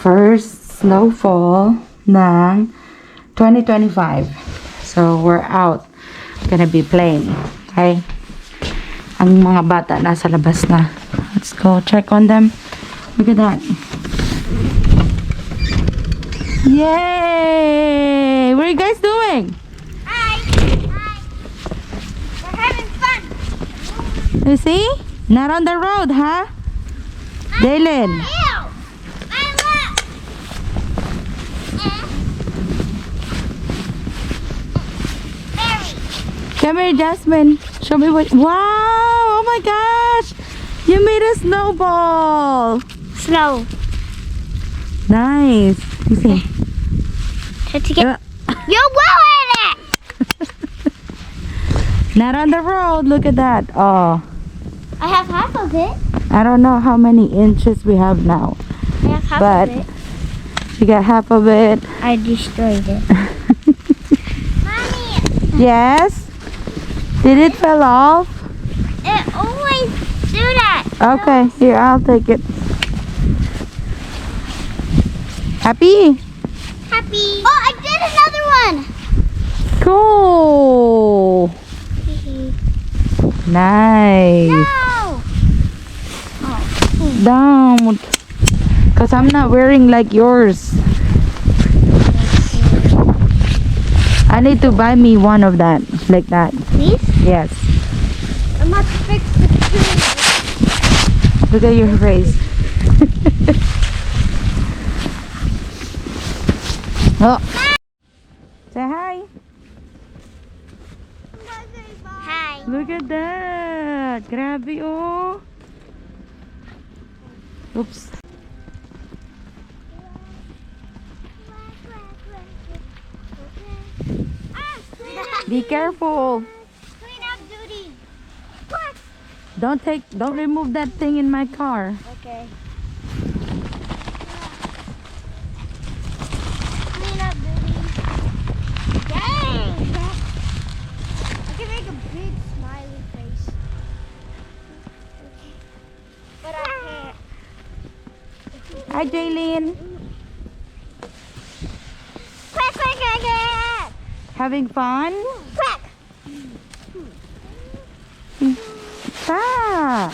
first snowfall ng 2025. So, we're out. Gonna be playing. Okay? Ang mga bata nasa labas na. Let's go check on them. Look at that. Yay! What are you guys doing? Hi. We're having fun. You see? Not on the road, huh? Jalen. Ew. I love. Berry. Come here, Jasmine. Show me what. Wow! Oh my gosh! You made a snowball. Snow. Nice. You see? Try to get. You're blowing it. Not on the road. Look at that. Oh, I have half of it. I don't know how many inches we have now, I have half but of it. you got half of it. I destroyed it. Mommy. Yes. Did it fall off? It always do that. Okay, here, I'll take it. Happy? Happy. Oh, I did another one. Cool. Nice. No. Don't. Because I'm not wearing like yours. I need to buy me one of that. Like that. Please? Yes. I'm about to fix the tree. Look at your face. Oh. Say hi. Hi. Look at that. Grabe oh. Oops. Be careful. Clean up duty. Don't remove that thing in my car. Okay. Clean up duty. Dang. I can make a big smiley face. But I can't. Hi, Jaylene. Quack, quack, quack, quack. Having fun? Quack. Stop.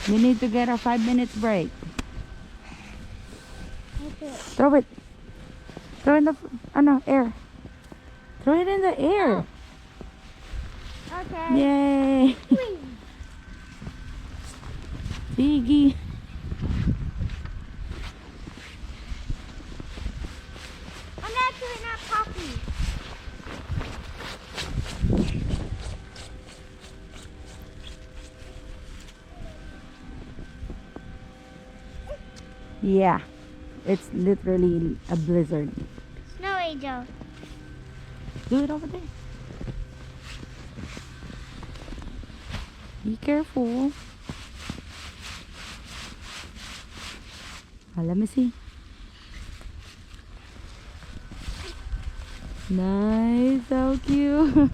You need to get a 5 minutes break. Okay. Throw it. Throw in the air. Throw it in the air. Okay. Yay. Piggy. I'm actually not Poppy. Yeah. It's literally a blizzard. Snow angel. Do it over there. Be careful. Oh, let me see. Nice, so cute.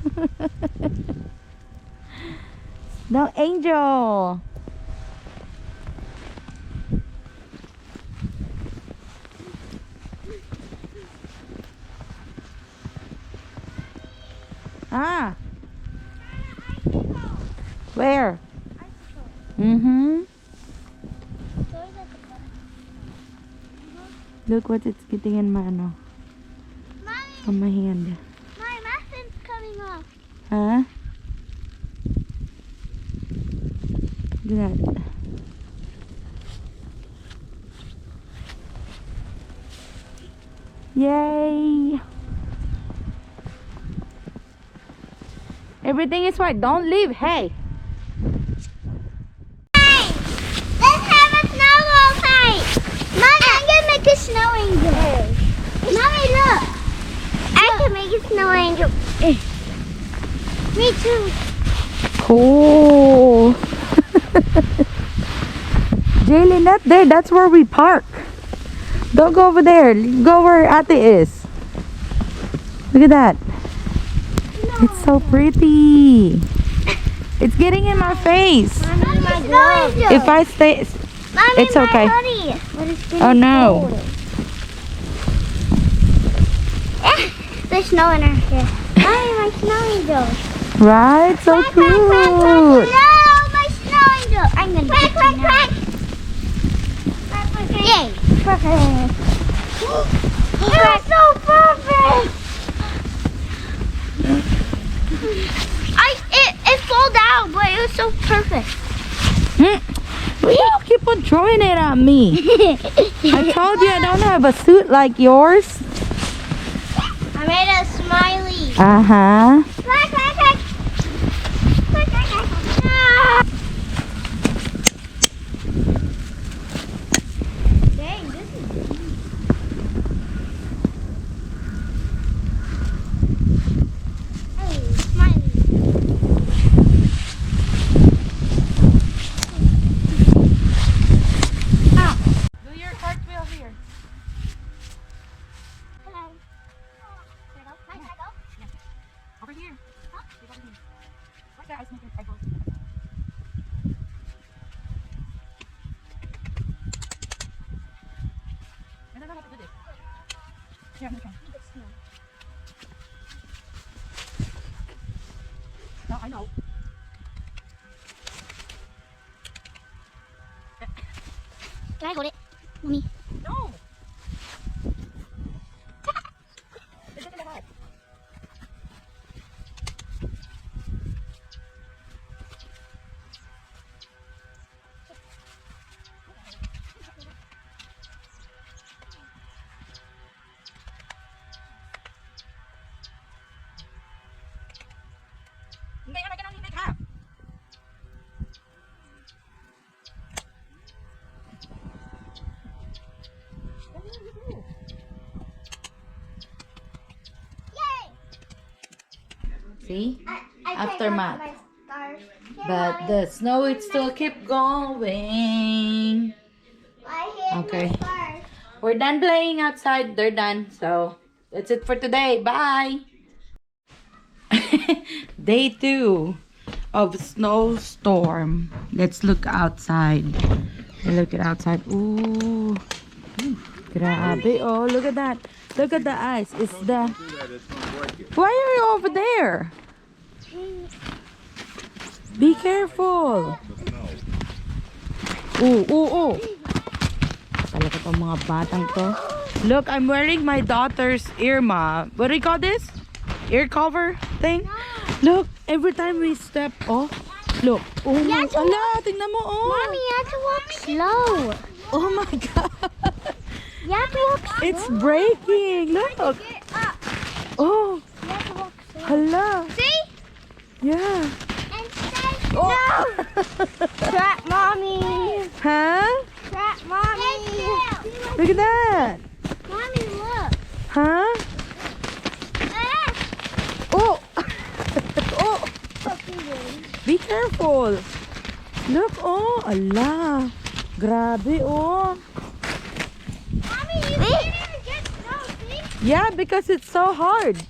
No angel. Ah. Where? Mm-hmm. Look what it's getting in my Mommy, on my hand. my muffin's coming off. Huh? Look at that. Yay! Everything is fine. Don't leave. Hey. Hey, let's have a snowball fight. Mommy, I'm gonna make a snow angel. Mommy, look. I can make a snow angel. Me too. Cool. Jaylee, not there. That's where we park. Don't go over there. Go where Ate is. Look at that. It's so pretty. It's getting in my face. Mommy, my gloves. If I stay, Mommy, it's my okay. hoodie. But it's getting Oh no. cold. There's snow in her hair. Mommy, my snow angel. Right? So cute. No, my snow angel. I'm gonna get you now. Yay! Perfect. It was so perfect. It fell down, but it was so perfect. You keep on throwing it at me. I told you I don't have a suit like yours. I made a smiley. Uh-huh. Quack, quack, quack. Quack, quack, quack. Ah. Dang, this is hey, smiley. Do your cartwheel here. Hello. Can I go? Can I go? Over here. Huh? Over here. Where's the ice maker? I go. I don't know how to do this. Here, I'm trying. No, I know. Can I hold it? Mommy. No. It's in the house. Hindi, I can only make half. Yay! See? I Aftermath. my stars. But the snow it still keep going. I hit Okay. my stars. We're done playing outside. They're done. So that's it for today. Bye. Day 2 of snowstorm. Let's look outside. Look at outside. Ooh. Grabe. Oh, look at that. Look at the ice. It's the... Why are you over there? Be careful. Ooh, ooh, ooh. Talaga tong mga batang to. Look, I'm wearing my daughter's what do you call this? Ear cover thing? Look, every time we step off, look. Oh my, ala, tingnan mo, oh. Mommy, you have to walk slow. Oh my God. You have to walk slow. It's breaking. Look. Get up. Oh, You have to walk slow. hala. See? Yeah. And stay. Oh. Trap mommy. Huh? Trap mommy. Look at that. Mommy, look. Huh? Ah. Oh. Oh. Be careful. Look, oh, ala. Grabe, oh. Mommy, you can't even get snow, see? Yeah, because it's so hard.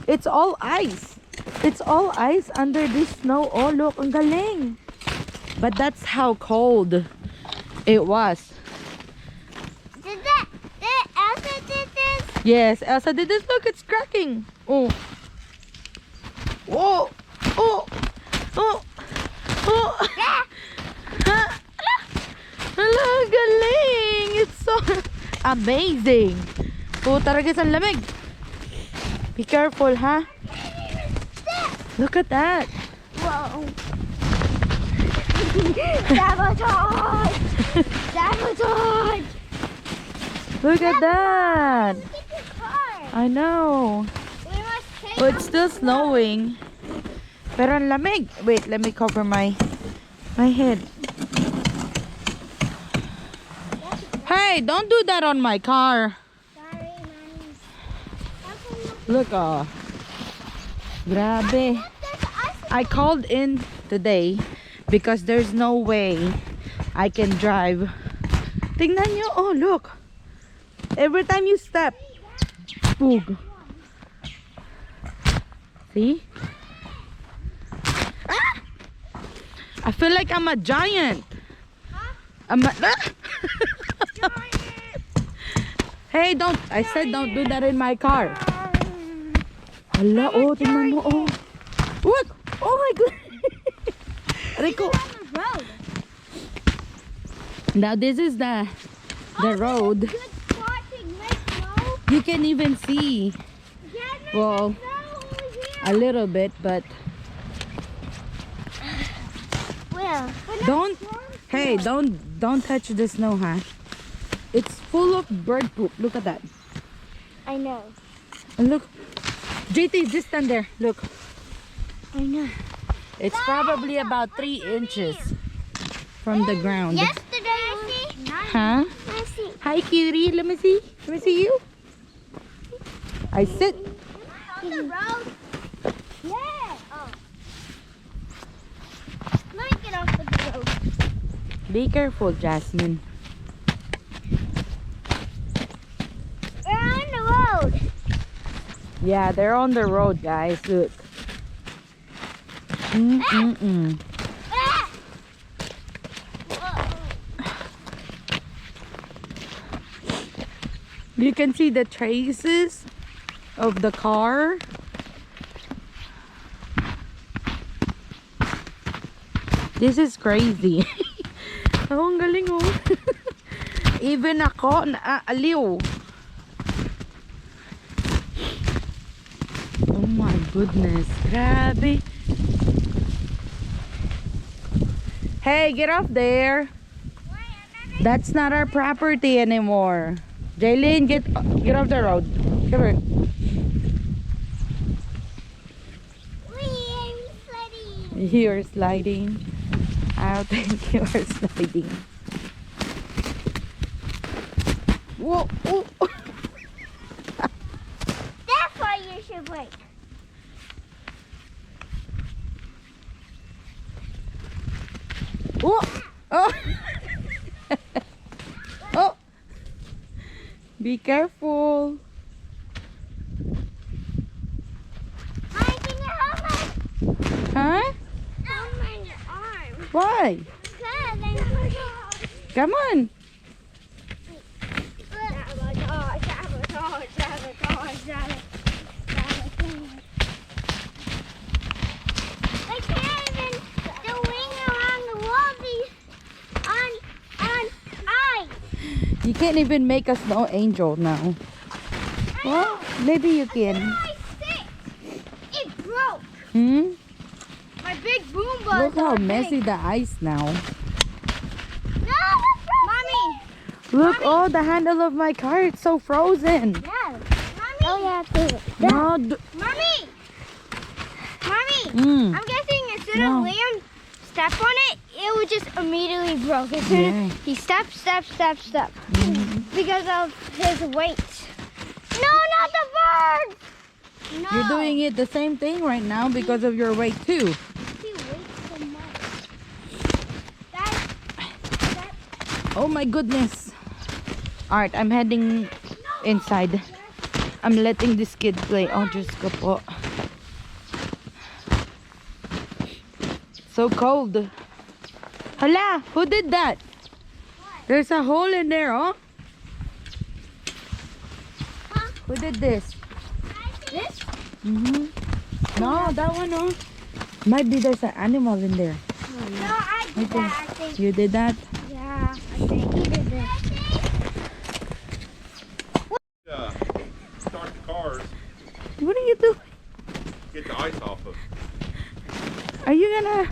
It's all ice. It's all ice under this snow. Oh, look, ang galing. But that's how cold it was. Did Elsa did this? Yes, Elsa did this. Look, it's cracking. Oh. Whoa. Oh. Oh. Oh. Ha. Hala, galing. It's so amazing. Oh, talaga sa lamig. Be careful, ha? Look at that. Whoa. Sabotage! Sabotage! Look at that. Get your car. I know. We must take Oh, it's still snowing. Pero ang lamig. Wait, let me cover my head. Hey, don't do that on my car. Sorry, Mommy. Look, oh. Grabe. I called in today because there's no way I can drive. Tingnan nyo. Oh, look. Every time you step. Boog. See? Ah! I feel like I'm a giant. I'm a... Hey, don't. I said don't do that in my car. Hala, oh, tingnan mo, oh. What? Oh my God. Rico. Now this is the road. Good spot to make snow. You can even see. Yeah, Well, snow over here. a little bit, but Well, don't. Hey, don't touch the snow, huh? It's full of bird poop. Look at that. I know. And look, JT, just stand there. Look, I know. it's probably about 3 inches from the ground. Yesterday, Huh? Nancy. Hi, cutie. Let me see. Let me see you. I sit. On the road. Yeah. Oh. Let me get off of the road. Be careful, Jasmine. We're on the road. Yeah, they're on the road, guys. Look. Mm-mm-mm. Ah! You can see the traces of the car. This is crazy. Oh, ang galing oh. Even ako naaaliw. Oh my goodness. Grabe. Hey, get off there. That's not our property anymore. Jaylene, get off the road. Come here. You're sliding. I don't think you're sliding. Whoa! Oh. That's why you should wait. Whoa! Oh! Oh! Be careful. Mike, can you hold my Huh? hold my arm? Why? Good. Come on. I can't even the wing around the wall be on ice. You can't even make a snow angel now. Well, maybe you can. My stick, it broke. Hmm? My big boom buzz. Look how messy the ice now. No, Mommy. Look, oh, the handle of my car, it's so frozen. Yeah. Mommy. Oh yeah, too. No, Mommy. Mommy. Mm. I'm guessing as soon No. as Liam stepped on it, it would just immediately broke. As soon Yeah. as he stepped. Because of his weight. No, not the bird. No. You're doing it the same thing right now because of your weight too. He weighs so much. Oh my goodness. Alright, I'm heading inside. I'm letting this kid play. Oh, Diyos ko po. So cold. Hala, who did that? There's a hole in there, oh. Huh? Who did this? This? Mm-hmm. No, that one, oh. Might be there's an animal in there. No, I did Okay. that. I think. You did that? Yeah, I think he did this. Start the cars, What are you doing? get the ice off of. Are you gonna...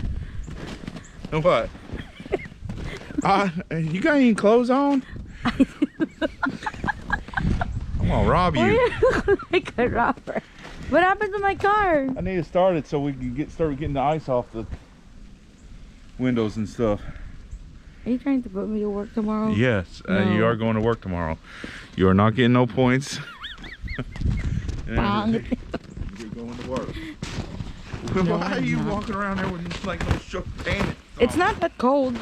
What? You got any clothes on? I'm gonna rob Why you. you look like a robber? What happened to my car? I need to start it so we can start getting the ice off the windows and stuff. Are you trying to put me to work tomorrow? Yes, No. you are going to work tomorrow. You are not getting no points. Bang. You're going to work. No, Why are I'm you not. walking around there with just like no shook pants? It's not that cold.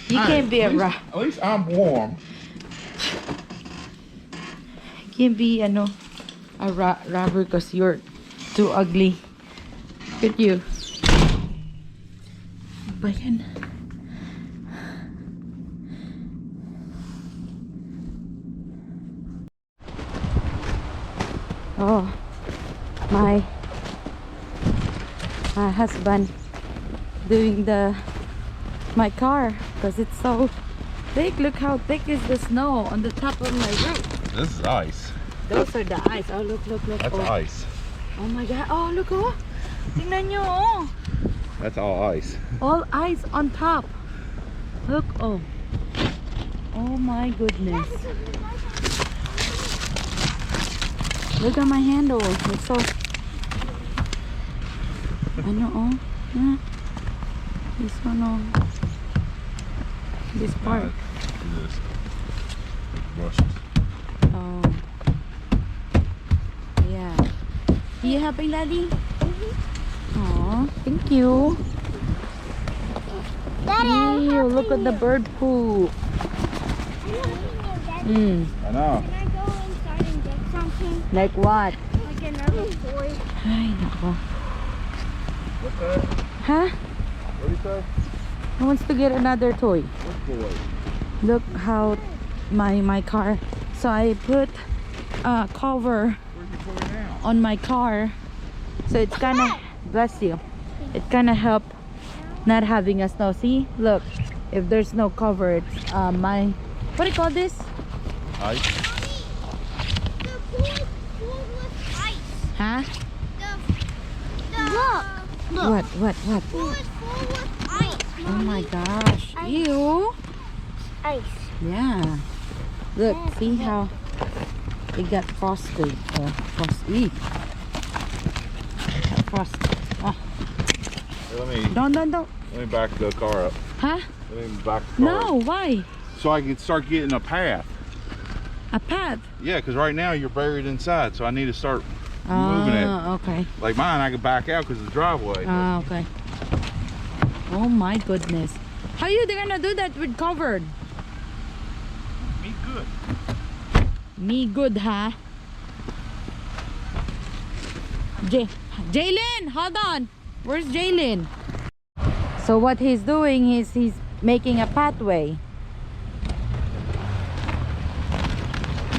You can't be a rock. At least I'm warm. can't be a robber because you're too ugly. Look at you. Ba yan? Oh, my husband doing my car because it's so thick. Look how thick is the snow on the top of my roof. This is ice. Those are the ice. Oh, look. That's Oh. ice. Oh my God. Oh, look, oh. Tingnan nyo, oh. That's all ice. All ice on top. Look, oh. Oh my goodness. Look at my handle. It's so... oh. Yeah. This one, oh. This part. This brushes. Oh. Yeah. You happy, Daddy? Oh, thank you. Daddy, Ew, look at the bird poop. Mm. I know. Can I go inside and get something? Like what? Like another toy? Ay, nako. What's that? Huh? What do you say? Who wants to get another toy? What toy? Look how my car. So I put a cover Where's your toy now? on my car. So it's kind of, bless you. It kind of help not having a snow. See, look, if there's no cover, it's my, what do you call this? Ice. The pool is full with ice. Huh? Look. What? The pool is full with ice. Oh my gosh. Ew. Ice. Yeah. Look, see how it got frosted. Frosty. Frosted. Oh. Hey, Don't. let me back the car up. Huh? Let me back the car No, up. why? So I can start getting a path. A path. Yeah, because right now you're buried inside, so I need to start moving it. Okay. Like mine, I can back out because of the driveway. Okay. Oh my goodness. How you gonna do that with covered? Me good. Me good, huh? Jalen, hold on. Where's Jalen? So what he's doing is he's making a pathway.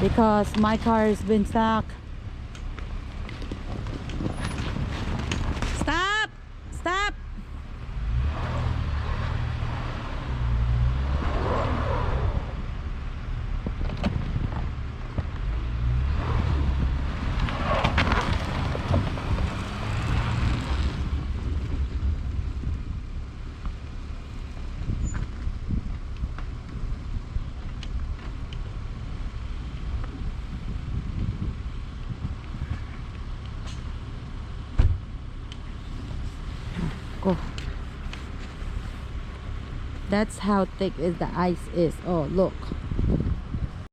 Because my car has been stuck. Stop! Stop! Go. That's how thick is the ice is. Oh, look.